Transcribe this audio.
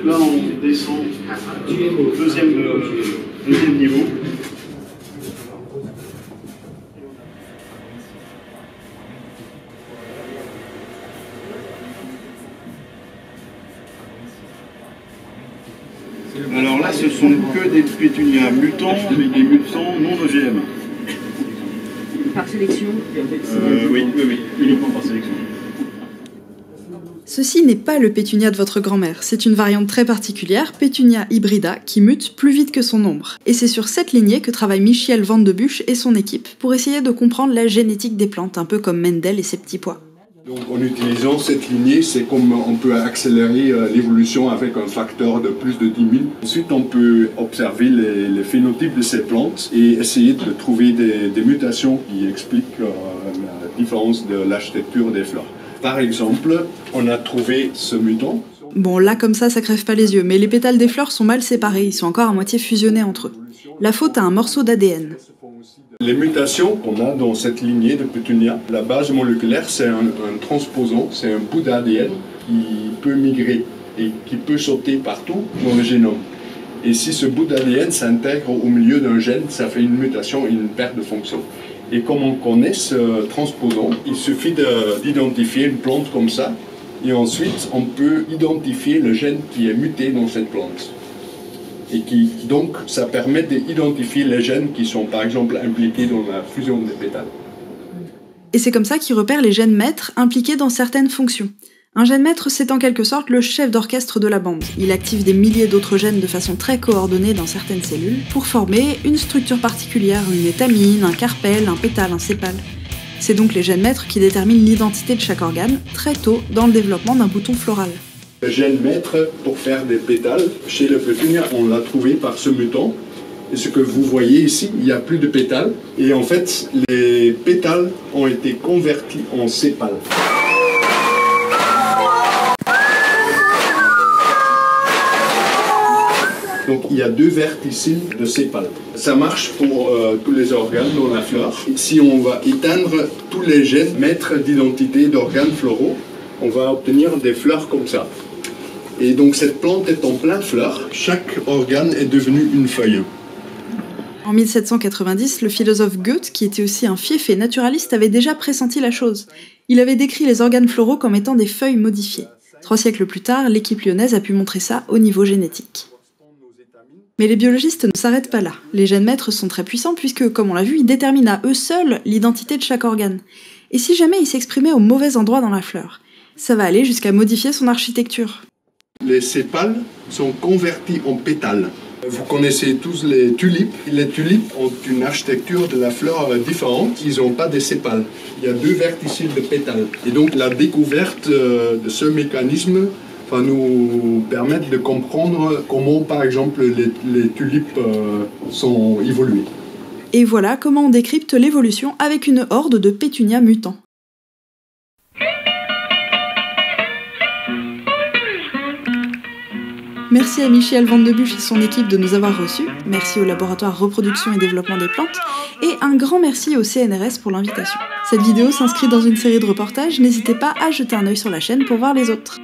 Donc là, on descend au deuxième niveau. Alors là, ce sont que des pétunias mutants, mais des mutants non OGM. Par sélection Oui, uniquement par sélection. Ceci n'est pas le pétunia de votre grand-mère, c'est une variante très particulière, Pétunia hybrida, qui mute plus vite que son ombre. Et c'est sur cette lignée que travaille Michiel Van de Buch et son équipe pour essayer de comprendre la génétique des plantes, un peu comme Mendel et ses petits pois. Donc en utilisant cette lignée, c'est comme on peut accélérer l'évolution avec un facteur de plus de 10 000. Ensuite, on peut observer les phénotypes de ces plantes et essayer de trouver des mutations qui expliquent la différence de l'architecture des fleurs. Par exemple, on a trouvé ce mutant. Bon, là comme ça crève pas les yeux, mais les pétales des fleurs sont mal séparés, ils sont encore à moitié fusionnés entre eux. La faute à un morceau d'ADN. Les mutations qu'on a dans cette lignée de pétunia, la base moléculaire, c'est un transposant, c'est un bout d'ADN qui peut migrer et qui peut sauter partout dans le génome. Et si ce bout d'ADN s'intègre au milieu d'un gène, ça fait une mutation et une perte de fonction. Et comme on connaît ce transposant, il suffit d'identifier une plante comme ça, et ensuite on peut identifier le gène qui est muté dans cette plante. Et donc, ça permet d'identifier les gènes qui sont, par exemple, impliqués dans la fusion des pétales. Et c'est comme ça qu'il repère les gènes maîtres impliqués dans certaines fonctions. Un gène maître, c'est en quelque sorte le chef d'orchestre de la bande. Il active des milliers d'autres gènes de façon très coordonnée dans certaines cellules pour former une structure particulière, une étamine, un carpel, un pétale, un sépale. C'est donc les gènes maîtres qui déterminent l'identité de chaque organe, très tôt dans le développement d'un bouton floral. Le gène maître pour faire des pétales, chez le pétunia, on l'a trouvé par ce mutant. Et ce que vous voyez ici, il n'y a plus de pétales. Et en fait, les pétales ont été convertis en sépales. Donc il y a 2 verticiles de sépales. Ça marche pour tous les organes dans la fleur. Et si on va éteindre tous les gènes maîtres d'identité d'organes floraux, on va obtenir des fleurs comme ça. Et donc cette plante est en plein fleur. Chaque organe est devenu une feuille. En 1790, le philosophe Goethe, qui était aussi un fiefé naturaliste, avait déjà pressenti la chose. Il avait décrit les organes floraux comme étant des feuilles modifiées. 3 siècles plus tard, l'équipe lyonnaise a pu montrer ça au niveau génétique. Mais les biologistes ne s'arrêtent pas là. Les gènes maîtres sont très puissants puisque, comme on l'a vu, ils déterminent à eux seuls l'identité de chaque organe. Et si jamais ils s'exprimaient au mauvais endroit dans la fleur, ça va aller jusqu'à modifier son architecture. Les sépales sont convertis en pétales. Vous connaissez tous les tulipes. Les tulipes ont une architecture de la fleur différente. Ils n'ont pas de sépales. Il y a 2 verticiles de pétales. Et donc la découverte de ce mécanisme va nous permettre de comprendre comment, par exemple, les tulipes sont évoluées. Et voilà comment on décrypte l'évolution avec une horde de pétunias mutants. Merci à Michiel Van de Buch et son équipe de nous avoir reçus, merci au laboratoire Reproduction et Développement des Plantes, et un grand merci au CNRS pour l'invitation. Cette vidéo s'inscrit dans une série de reportages, n'hésitez pas à jeter un œil sur la chaîne pour voir les autres.